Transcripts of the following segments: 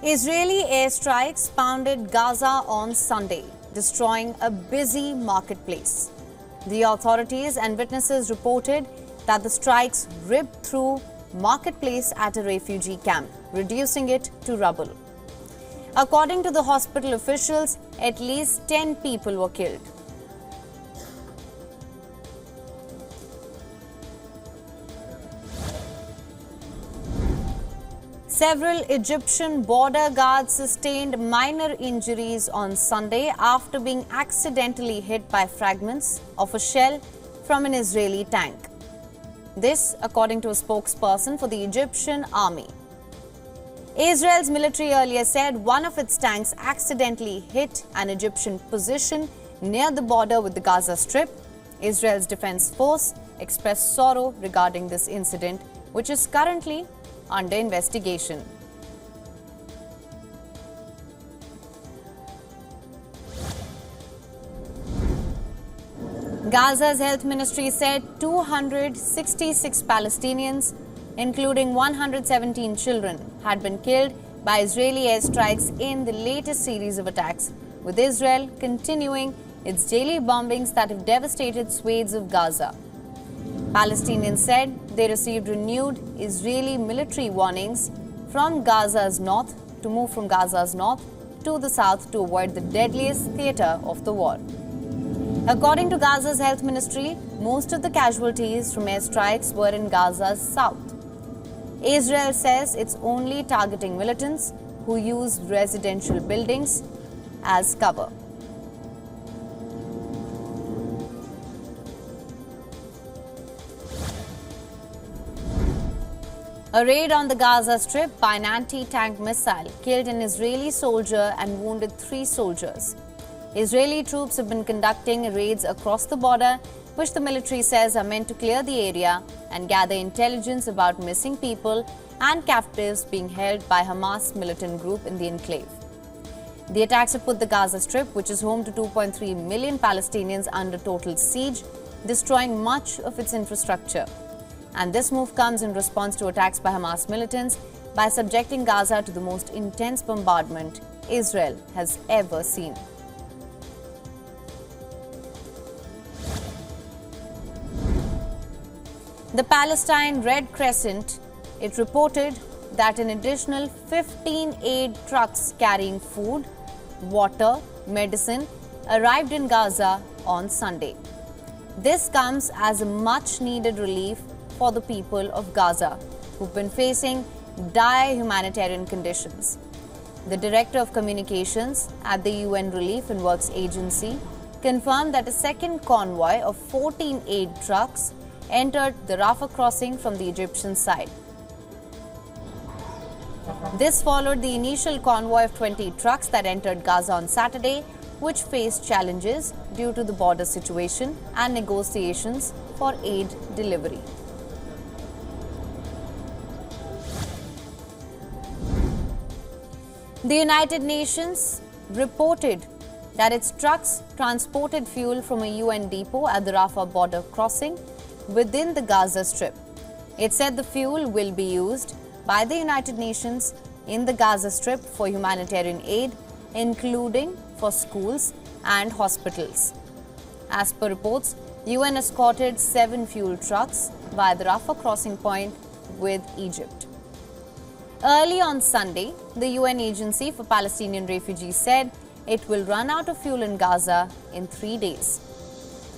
Israeli airstrikes pounded Gaza on Sunday, destroying a busy marketplace. The authorities and witnesses reported that the strikes ripped through marketplace at a refugee camp, reducing it to rubble. According to the hospital officials, at least 10 people were killed. Several Egyptian border guards sustained minor injuries on Sunday after being accidentally hit by fragments of a shell from an Israeli tank. This, according to a spokesperson for the Egyptian army. Israel's military earlier said one of its tanks accidentally hit an Egyptian position near the border with the Gaza Strip. Israel's defense force expressed sorrow regarding this incident, which is currently under investigation. Gaza's health ministry said 266 Palestinians, including 117 children, had been killed by Israeli airstrikes in the latest series of attacks, with Israel continuing its daily bombings that have devastated swathes of Gaza. Palestinians said they received renewed Israeli military warnings from Gaza's north to move from Gaza's north to the south to avoid the deadliest theater of the war. According to Gaza's health ministry, most of the casualties from airstrikes were in Gaza's south. Israel says it's only targeting militants who use residential buildings as cover. A raid on the Gaza Strip by an anti-tank missile killed an Israeli soldier and wounded 3 soldiers. Israeli troops have been conducting raids across the border, which the military says are meant to clear the area and gather intelligence about missing people and captives being held by Hamas militant group in the enclave. The attacks have put the Gaza Strip, which is home to 2.3 million Palestinians, under total siege, destroying much of its infrastructure. And this move comes in response to attacks by Hamas militants by subjecting Gaza to the most intense bombardment Israel has ever seen. The Palestine Red Crescent, it reported that an additional 15 aid trucks carrying food, water, medicine arrived in Gaza on Sunday. This comes as a much-needed relief for the people of Gaza, who've been facing dire humanitarian conditions. The Director of Communications at the UN Relief and Works Agency confirmed that a second convoy of 14 aid trucks entered the Rafah crossing from the Egyptian side. This followed the initial convoy of 20 trucks that entered Gaza on Saturday, which faced challenges due to the border situation and negotiations for aid delivery. The United Nations reported that its trucks transported fuel from a UN depot at the Rafah border crossing within the Gaza Strip. It said the fuel will be used by the United Nations in the Gaza Strip for humanitarian aid, including for schools and hospitals. As per reports, UN escorted 7 fuel trucks via the Rafah crossing point with Egypt. Early on Sunday, the UN Agency for Palestinian Refugees said it will run out of fuel in Gaza in 3 days.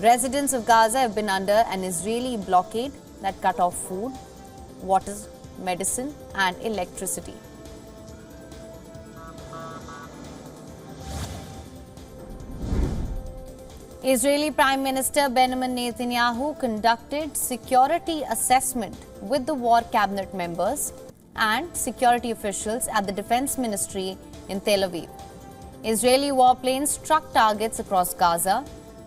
Residents of Gaza have been under an Israeli blockade that cut off food, water, medicine and electricity. Israeli Prime Minister Benjamin Netanyahu conducted security assessment with the war cabinet members and security officials at the Defense Ministry in Tel Aviv. Israeli warplanes struck targets across Gaza,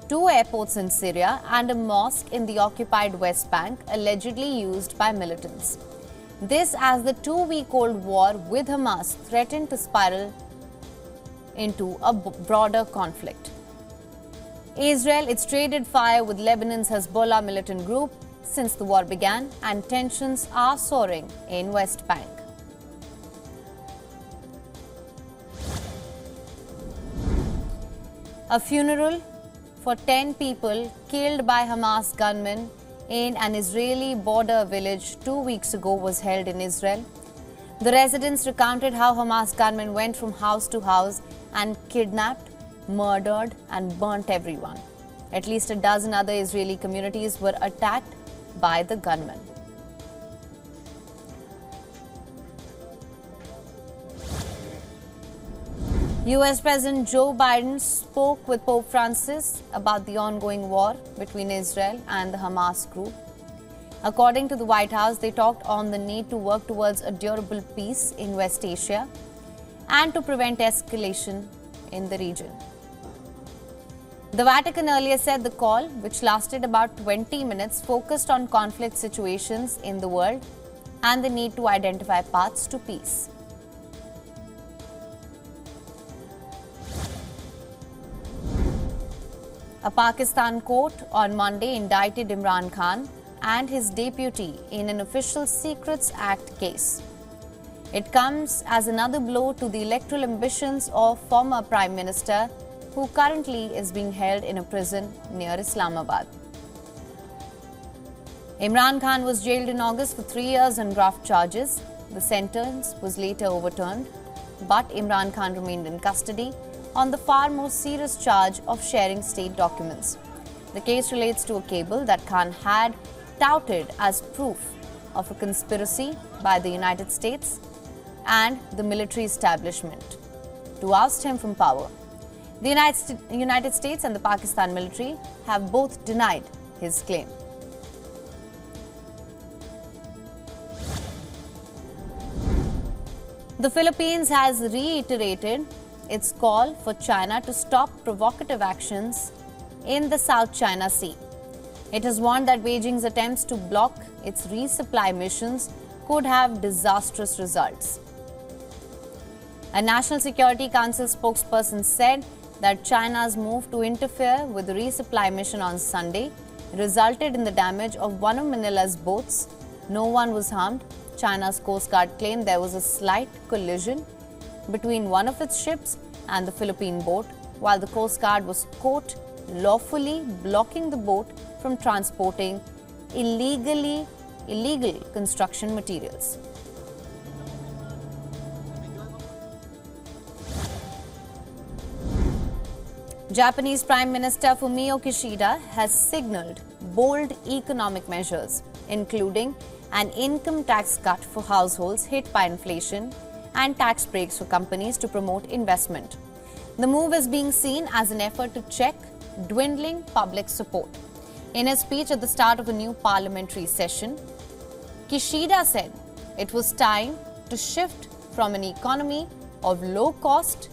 2 airports in Syria and a mosque in the occupied West Bank allegedly used by militants. This as the 2-week-old war with Hamas threatened to spiral into a broader conflict. Israel, it's traded fire with Lebanon's Hezbollah militant group since the war began, and tensions are soaring in West Bank. A funeral for 10 people killed by Hamas gunmen in an Israeli border village 2 weeks ago was held in Israel. The residents recounted how Hamas gunmen went from house to house and kidnapped, murdered and burnt everyone. At least a dozen other Israeli communities were attacked by the gunmen. US President Joe Biden spoke with Pope Francis about the ongoing war between Israel and the Hamas group. According to the White House, they talked on the need to work towards a durable peace in West Asia and to prevent escalation in the region. The Vatican earlier said the call, which lasted about 20 minutes, focused on conflict situations in the world and the need to identify paths to peace. A Pakistan court on Monday indicted Imran Khan and his deputy in an Official Secrets Act case. It comes as another blow to the electoral ambitions of former Prime Minister, who currently is being held in a prison near Islamabad. Imran Khan was jailed in August for 3 years on graft charges. The sentence was later overturned, but Imran Khan remained in custody on the far more serious charge of sharing state documents. The case relates to a cable that Khan had touted as proof of a conspiracy by the United States and the military establishment to oust him from power. The United States and the Pakistan military have both denied his claim. The Philippines has reiterated its call for China to stop provocative actions in the South China Sea. It has warned that Beijing's attempts to block its resupply missions could have disastrous results. A National Security Council spokesperson said that China's move to interfere with the resupply mission on Sunday resulted in the damage of one of Manila's boats. No one was harmed. China's Coast Guard claimed there was a slight collision between one of its ships and the Philippine boat, while the Coast Guard was caught lawfully blocking the boat from transporting illegal construction materials. Japanese Prime Minister Fumio Kishida has signaled bold economic measures, including an income tax cut for households hit by inflation and tax breaks for companies to promote investment. The move is being seen as an effort to check dwindling public support. In a speech at the start of a new parliamentary session, Kishida said it was time to shift from an economy of low cost,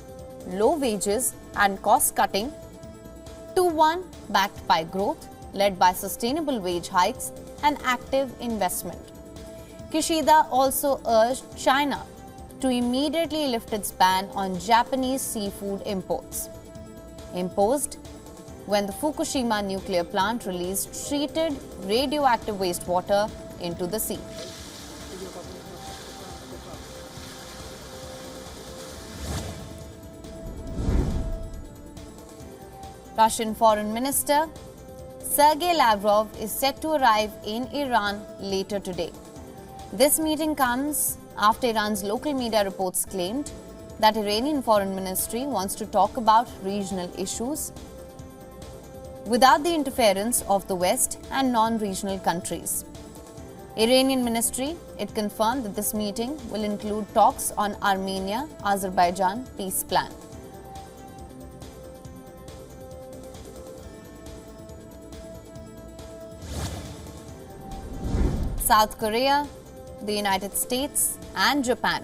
low wages and cost cutting to one backed by growth, led by sustainable wage hikes and active investment. Kishida also urged China to immediately lift its ban on Japanese seafood imports, imposed when the Fukushima nuclear plant released treated radioactive wastewater into the sea. Russian Foreign Minister Sergei Lavrov is set to arrive in Iran later today. This meeting comes after Iran's local media reports claimed that Iranian Foreign Ministry wants to talk about regional issues without the interference of the West and non-regional countries. Iranian ministry, it confirmed that this meeting will include talks on Armenia-Azerbaijan peace plan. South Korea, the United States and Japan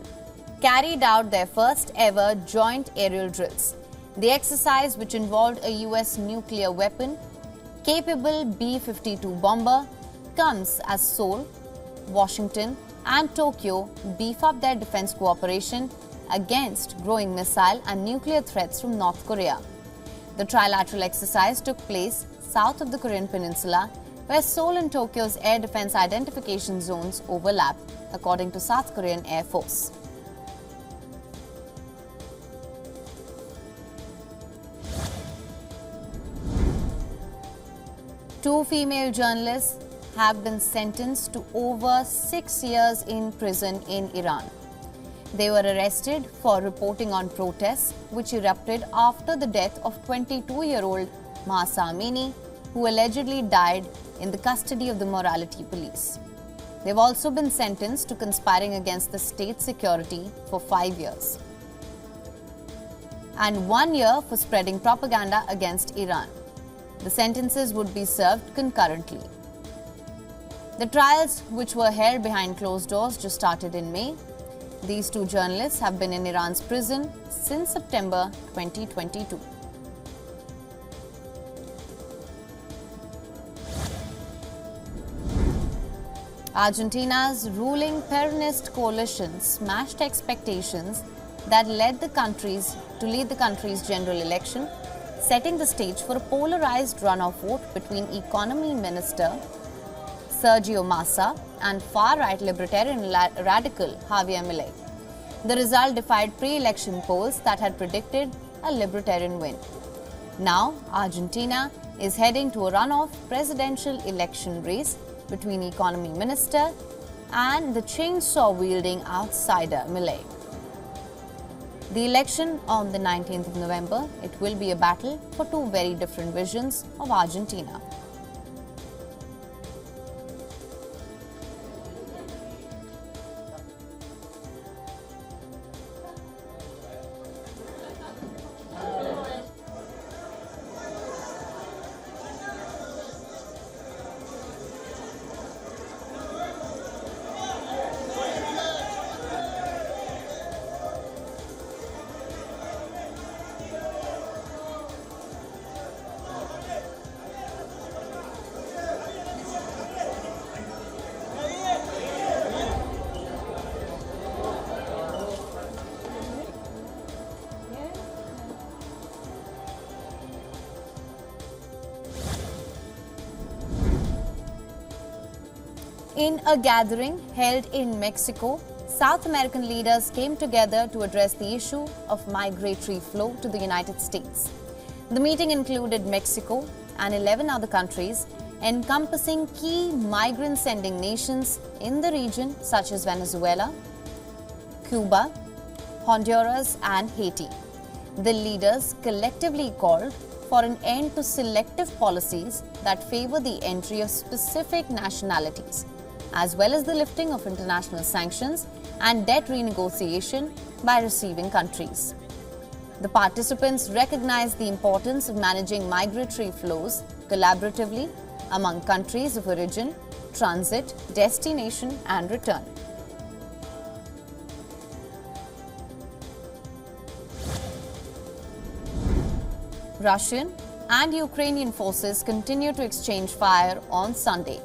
carried out their first ever joint aerial drills. The exercise, which involved a US nuclear weapon capable B-52 bomber, comes as Seoul, Washington and Tokyo beef up their defense cooperation against growing missile and nuclear threats from North Korea. The trilateral exercise took place south of the Korean peninsula, where Seoul and Tokyo's air defense identification zones overlap, according to South Korean Air Force. Two female journalists have been sentenced to over 6 years in prison in Iran. They were arrested for reporting on protests which erupted after the death of 22-year-old Mahsa Amini, who allegedly died in the custody of the morality police. They've also been sentenced to conspiring against the state security for 5 years and 1 year for spreading propaganda against Iran. The sentences would be served concurrently. The trials, which were held behind closed doors, just started in May. These two journalists have been in Iran's prison since September 2022. Argentina's ruling Peronist coalition smashed expectations that lead the country's general election, setting the stage for a polarized runoff vote between Economy Minister Sergio Massa and far-right libertarian radical Javier Milei. The result defied pre-election polls that had predicted a libertarian win. Now, Argentina is heading to a runoff presidential election race between Economy Minister and the chainsaw-wielding outsider Milei. The election on the 19th of November, it will be a battle for two very different visions of Argentina. In a gathering held in Mexico, South American leaders came together to address the issue of migratory flow to the United States. The meeting included Mexico and 11 other countries, encompassing key migrant-sending nations in the region such as Venezuela, Cuba, Honduras and Haiti. The leaders collectively called for an end to selective policies that favor the entry of specific nationalities, as well as the lifting of international sanctions and debt renegotiation by receiving countries. The participants recognized the importance of managing migratory flows collaboratively among countries of origin, transit, destination and return. Russian and Ukrainian forces continue to exchange fire on Sunday,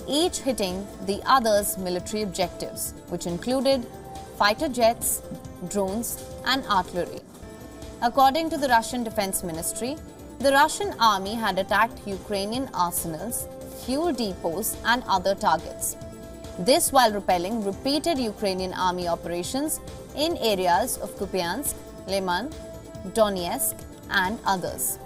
each hitting the other's military objectives, which included fighter jets, drones and artillery. According to the Russian Defense Ministry, the Russian army had attacked Ukrainian arsenals, fuel depots and other targets. This while repelling repeated Ukrainian army operations in areas of Kupiansk, Liman, Donetsk and others.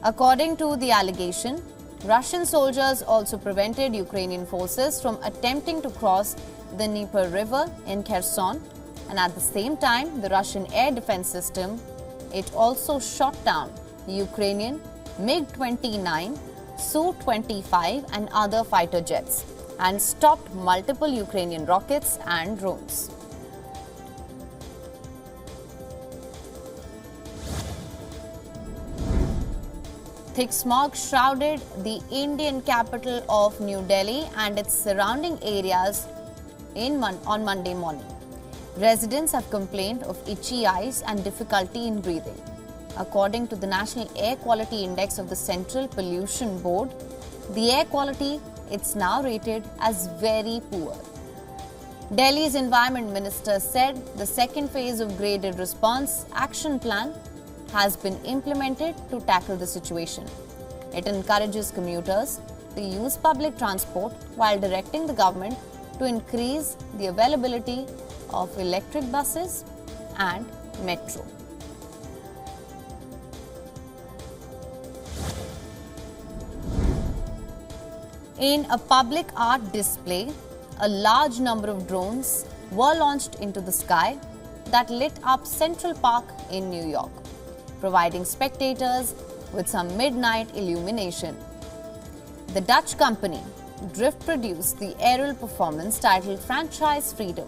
According to the allegation, Russian soldiers also prevented Ukrainian forces from attempting to cross the Dnieper River in Kherson, and at the same time, the Russian air defense system, it also shot down Ukrainian MiG-29, Su-25 and other fighter jets and stopped multiple Ukrainian rockets and drones. Thick smog shrouded the Indian capital of New Delhi and its surrounding areas on Monday morning. Residents have complained of itchy eyes and difficulty in breathing. According to the National Air Quality Index of the Central Pollution Board, the air quality is now rated as very poor. Delhi's Environment Minister said the second phase of Graded Response Action Plan has been implemented to tackle the situation. It encourages commuters to use public transport while directing the government to increase the availability of electric buses and metro. In a public art display, a large number of drones were launched into the sky that lit up Central Park in New York, providing spectators with some midnight illumination. The Dutch company Drift produced the aerial performance titled Franchise Freedom.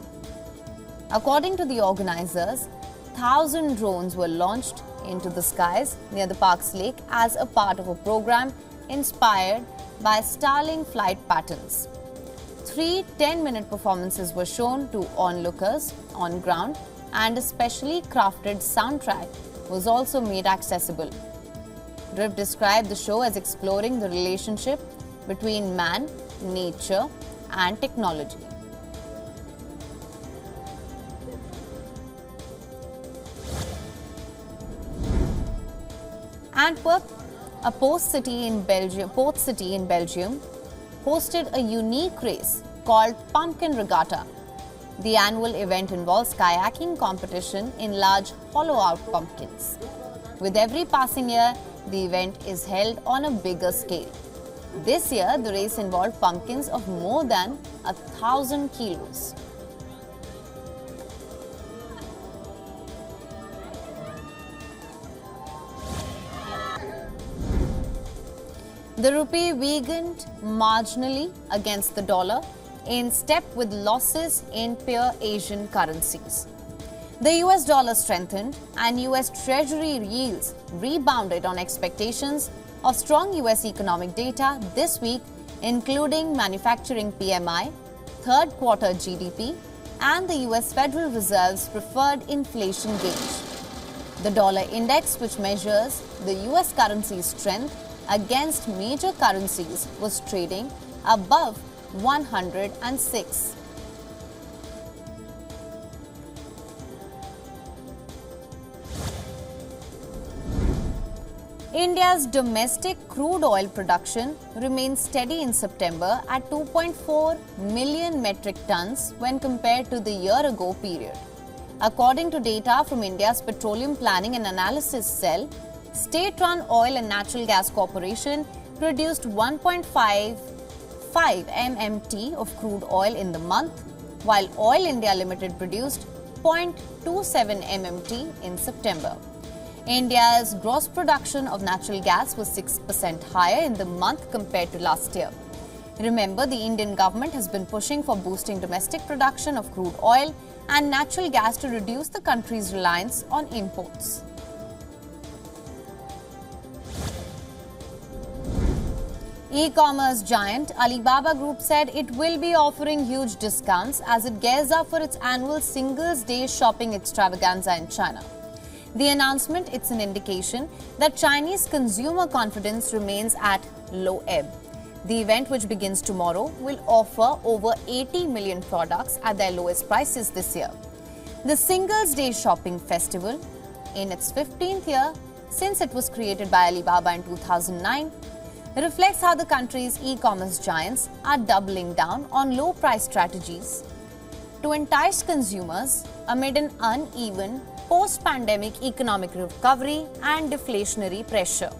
According to the organizers, 1,000 drones were launched into the skies near the park's lake as a part of a program inspired by Starlink flight patterns. 3 10-minute performances were shown to onlookers on ground, and a specially crafted soundtrack was also made accessible. Drift described the show as exploring the relationship between man, nature, and technology. Antwerp, a port city in Belgium, hosted a unique race called Pumpkin Regatta. The annual event involves kayaking competition in large hollow-out pumpkins. With every passing year, the event is held on a bigger scale. This year, the race involved pumpkins of more than 1,000 kilos. The rupee weakened marginally against the dollar in step with losses in peer Asian currencies. The US dollar strengthened and US Treasury yields rebounded on expectations of strong US economic data this week, including manufacturing PMI, third quarter GDP, and the US Federal Reserve's preferred inflation gauge. The dollar index, which measures the US currency's strength against major currencies, was trading above 106. India's domestic crude oil production remains steady in September at 2.4 million metric tons when compared to the year-ago period. According to data from India's Petroleum Planning and Analysis Cell, State-run Oil and Natural Gas Corporation produced 1.55 MMT of crude oil in the month, while Oil India Limited produced 0.27 MMT in September. India's gross production of natural gas was 6% higher in the month compared to last year. Remember, the Indian government has been pushing for boosting domestic production of crude oil and natural gas to reduce the country's reliance on imports. E-commerce giant Alibaba Group said it will be offering huge discounts as it gears up for its annual Singles Day shopping extravaganza in China. The announcement is an indication that Chinese consumer confidence remains at low ebb. The event, which begins tomorrow, will offer over 80 million products at their lowest prices this year. The Singles Day shopping festival, in its 15th year since it was created by Alibaba in 2009, reflects how the country's e-commerce giants are doubling down on low-price strategies to entice consumers amid an uneven post-pandemic economic recovery and deflationary pressure.